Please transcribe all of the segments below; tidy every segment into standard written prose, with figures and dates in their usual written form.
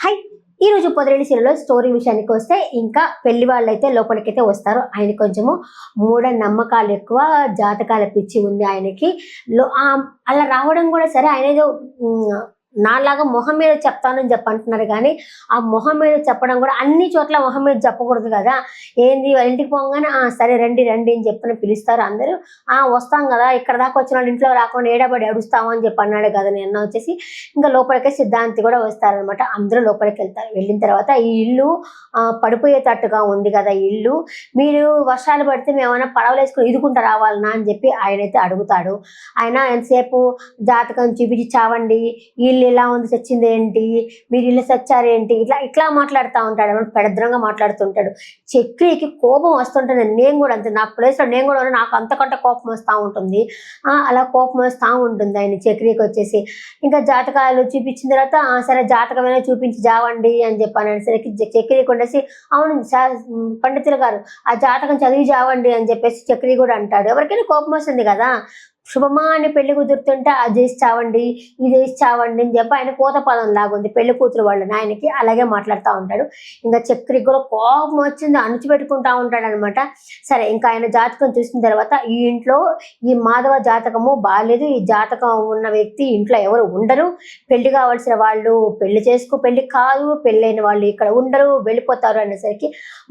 Hi! ఈరోజు పొదరేటి సీరియల్‌లో story విషయానికి వస్తే ఇంకా పెళ్లి వాళ్ళైతే లోపలికైతే వస్తారు. ఆయన కొంచెము మూఢ నమ్మకాలు ఎక్కువ, జాతకాల పిచ్చి ఉంది ఆయనకి. అలా రావడం కూడా సరే ఆయనేదో నాలాగా మొహం మీద చెప్తానని అంటున్నారు గానీ, ఆ మొహం మీద చెప్పడం కూడా అన్ని చోట్ల మొహం మీద చెప్పకూడదు గదా! ఏంది వాళ్ళ ఇంటికి పోంగానే సరే రండి, రండి అని చెప్పని పిలుస్తారు అందరూ. వస్తాం గదా! ఇక్కడ దాకా వచ్చిన వాళ్ళు ఇంట్లో రాకుండా ఏడబడి ఏడుస్తాము అని అన్నాడు కదా! నిన్న వచ్చేసి ఇంకా లోపలికే సిద్ధాంతి కూడా వస్తారనమాట. అందరూ లోపలికెళ్తారు. వెళ్ళిన తర్వాత ఈ ఇల్లు పడిపోయేటట్టుగా ఉంది గదా! ఈ ఇల్లు. మీరు వర్షాలు పడితే మేమేమైనా పడవలేసుకొని ఈదుకుంటా రావాలనా అని చెప్పి ఆయనైతే అడుగుతాడు. ఆయన ఎంతసేపు జాతకం చూపించి చావండి, ఇల్లు ఇలా ఉంది చచ్చిందేంటి, మీరు ఇల్లు చచ్చారేంటి, ఇట్లా ఇట్లా మాట్లాడుతూ ఉంటాడు అనమాట. పెడద్రంగా మాట్లాడుతుంటాడు. చక్రికి కోపం వస్తుంటుంది. నేను కూడా అంతే, నా ప్లేస్లో నేను కూడా నాకు అంతకంటే కోపం వస్తూ ఉంటుంది. అలా కోపం వస్తూ ఉంటుంది ఆయన చక్రికి వచ్చేసి. ఇంకా జాతకాలు చూపించిన తర్వాత సరే జాతకమైనా చూపించి జావండి అని అనేసరికి చక్రికి ఉండేసి అవును పండితులు గారు ఆ జాతకం చదివి జావండి అని చెప్పేసి చక్రి కూడా అంటాడు. ఎవరికైనా కోపం వస్తుంది కదా. శుభమా అని పెళ్లి కుదురుతుంటే అది చేసి చావండి, ఇది చేసి చావండి అని చెప్పి ఆయన కోత పదం లాగుంది పెళ్లి కూతురు వాళ్ళ నాయనకి. అలాగే మాట్లాడుతూ ఉంటాడు. ఇంకా చక్రికి కూడా కోపం వచ్చింది, అణిచిపెట్టుకుంటా ఉంటాడు అనమాట. సరే ఇంకా ఆయన జాతకం చూసిన తర్వాత ఈ ఇంట్లో ఈ మాధవ జాతకము బాగాలేదు, ఈ జాతకం ఉన్న వ్యక్తి ఇంట్లో ఎవరు ఉండరు, పెళ్లి కావాల్సిన వాళ్ళు పెళ్లి కాదు, పెళ్ళైన వాళ్ళు ఇక్కడ ఉండరు, వెళ్ళిపోతారు అనేసరికి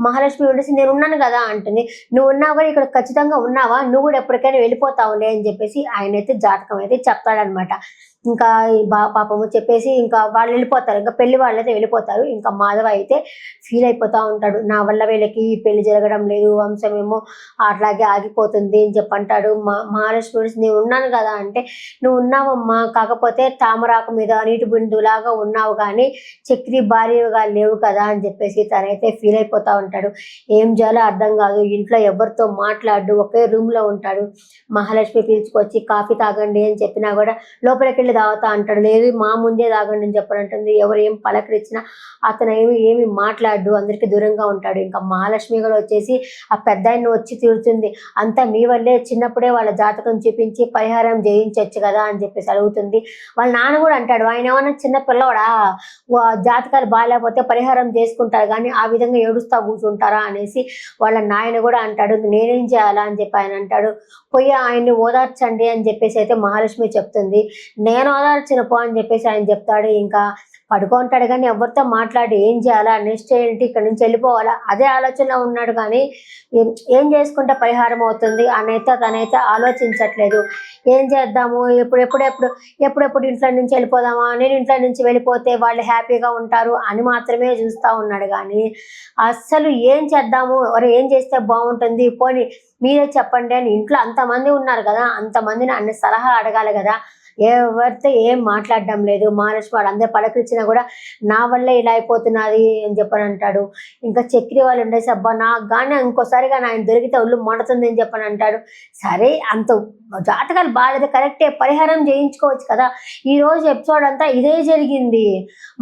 మహాలక్ష్మి ఉండేసి నేను ఉన్నాను కదా అంటుంది. నువ్వు ఉన్నావు కానీ ఇక్కడ ఖచ్చితంగా ఉన్నావా, నువ్వు కూడా ఎప్పటికైనా వెళ్ళిపోతావులే అని చెప్పి ఆయనైతే జాతకం అయితే చెప్తాడనమాట. ఇంకా పాపము చెప్పేసి ఇంకా వాళ్ళు వెళ్ళిపోతారు. ఇంకా పెళ్లి వాళ్ళైతే వెళ్ళిపోతారు. ఇంకా మాధవ అయితే ఫీల్ అయిపోతూ ఉంటాడు. నా వల్ల వీళ్ళకి పెళ్లి జరగడం లేదు, వంశమేమో అట్లాగే ఆగిపోతుంది అని అంటాడు. మహాలక్ష్మి నేను ఉన్నాను కదా అంటే నువ్వు ఉన్నావమ్మా, కాకపోతే తామరాకు మీద నీటి బిందులాగా ఉన్నావు కానీ చక్రి భార్యగా లేవు కదా అని చెప్పేసి తనైతే ఫీల్ అయిపోతూ ఉంటాడు. ఏం చేయాలో అర్థం కాదు. ఇంట్లో ఎవరితో మాట్లాడు, ఒకే రూమ్ లో ఉంటాడు. మహాలక్ష్మి పిలుచుకొచ్చి కాఫీ తాగండి అని చెప్పినా కూడా లోపలికి వెళ్ళి తాగుతా అంటాడు. లేదు మా ముందే తాగండి అని చెప్పనంటుంది. ఎవరు ఏం పలకరించినా అతను ఏమి మాట్లాడు, అందరికీ దూరంగా ఉంటాడు. ఇంకా మహాలక్ష్మి కూడా వచ్చేసి ఆ పెద్ద ఆయన వచ్చి తిడుతుంది. అంతా మీ వల్లే, చిన్నప్పుడే వాళ్ళ జాతకం చూపించి పరిహారం చేయించవచ్చు కదా అని చెప్పేసి అడుగుతుంది. వాళ్ళ నాన్న కూడా అంటాడు, ఆయన ఏమన్నా చిన్న పిల్లవాడా, జాతకాలు బాగాలేకపోతే పరిహారం చేసుకుంటారు కానీ ఆ విధంగా ఏడుస్తా కూర్చుంటారా అనేసి వాళ్ళ నాయన కూడా అంటాడు. నేనేం చేయాలా అని చెప్పి ఆయన అంటాడు. పోయి ఆయన్ని ఓదార్చండి అని చెప్పేసి అయితే మహాలక్ష్మి చెప్తుంది. నేను ఓదార్చిన పో అని చెప్పేసి ఆయన చెప్తాడు. ఇంకా పడుకుంటాడు కానీ ఎవరితో మాట్లాడి ఏం చేయాలా, నెక్స్ట్ ఏంటి, ఇక్కడ నుంచి వెళ్ళిపోవాలా అదే ఆలోచనలో ఉన్నాడు. కానీ ఏం చేసుకుంటే పరిహారం అవుతుంది అనైతే తనైతే ఆలోచించట్లేదు. ఏం చేద్దాము, ఎప్పుడెప్పుడు ఇంట్లో నుంచి వెళ్ళిపోదామా, నేను ఇంట్లో నుంచి వెళ్ళిపోతే వాళ్ళు హ్యాపీగా ఉంటారు అని మాత్రమే చూస్తూ ఉన్నాడు. కానీ అస్సలు ఏం చేద్దాము, ఏం చేస్తే బాగుంటుంది, పోనీ మీరే చెప్పండి అని ఇంట్లో అంతమంది ఉన్నారు కదా, అంతమందిని అన్ని సలహా అడగాలి కదా. ఎవరితో ఏం మాట్లాడడం లేదు. మహాలక్ష్మి వాడు అందరు పలకరించినా కూడా నా వల్లే ఇలా అయిపోతున్నది అని అంటాడు. ఇంకా చక్రి వాళ్ళు ఉండేసి అబ్బా నాకు కానీ ఇంకోసారిగా ఆయన దొరికితే ఒళ్ళు మండుతుంది అని అంటాడు. సరే అంత జాతకాలు బాగాలేదు కరెక్టే, పరిహారం చేయించుకోవచ్చు కదా. ఈ రోజు ఎపిసోడ్ అంతా ఇదే జరిగింది.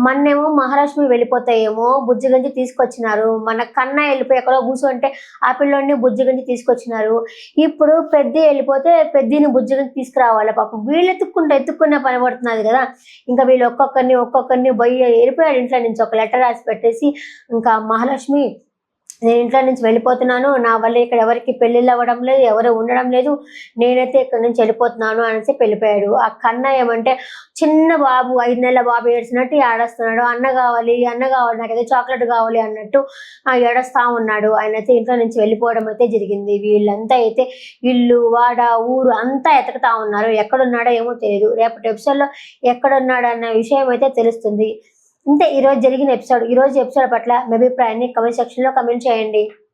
మొన్నేమో మహాలక్ష్మి వెళ్ళిపోతాయేమో బుజ్జిగంజి తీసుకొచ్చినారు, మన కన్నా వెళ్ళిపోయి ఎక్కడో కూర్చుంటే ఆ పిల్లోడిని బుజ్జిగంజి తీసుకొచ్చినారు. ఇప్పుడు పెద్ద వెళ్ళిపోతే పెద్దని బుజ్జిగంజి తీసుకురావాలి. పాపం వీళ్ళు ఎత్తుక్కునే పని పడుతున్నది కదా. ఇంకా వీళ్ళు ఒక్కొక్కరిని వెళ్ళిపోయాడు ఇంట్లో నుంచి. ఒక లెటర్ రాసి పెట్టేసి ఇంకా మహాలక్ష్మి నేను ఇంట్లో నుంచి వెళ్ళిపోతున్నాను, నా వల్ల ఇక్కడ ఎవరికి పెళ్ళిళ్ళు అవ్వడం లేదు, ఎవరు ఉండడం లేదు, నేనైతే ఇక్కడ నుంచి వెళ్ళిపోతున్నాను అనేసి వెళ్ళిపోయాడు. ఆ కన్న ఏమంటే చిన్న బాబు 5 నెలల బాబు ఏడ్చినట్టు ఏడుస్తున్నాడు. అన్న కావాలి నాకు ఏదో చాక్లెట్ కావాలి అన్నట్టు ఏడుస్తా ఉన్నాడు. ఆయనైతే ఇంట్లో నుంచి వెళ్ళిపోవడం అయితే జరిగింది. వీళ్ళంతా అయితే ఇల్లు వాడ ఊరు అంతా ఎతకుతా ఉన్నారు. ఎక్కడున్నాడో ఏమో తెలియదు. రేపటి ఎపిసోడ్లో ఎక్కడున్నాడు అన్న విషయం అయితే తెలుస్తుంది. ఇంతే ఈరోజు జరిగిన ఎపిసోడ్. ఈరోజు ఎపిసోడ్ పట్ల మీ అభిప్రాయాన్ని కామెంట్ సెక్షన్లో కామెంట్ చేయండి.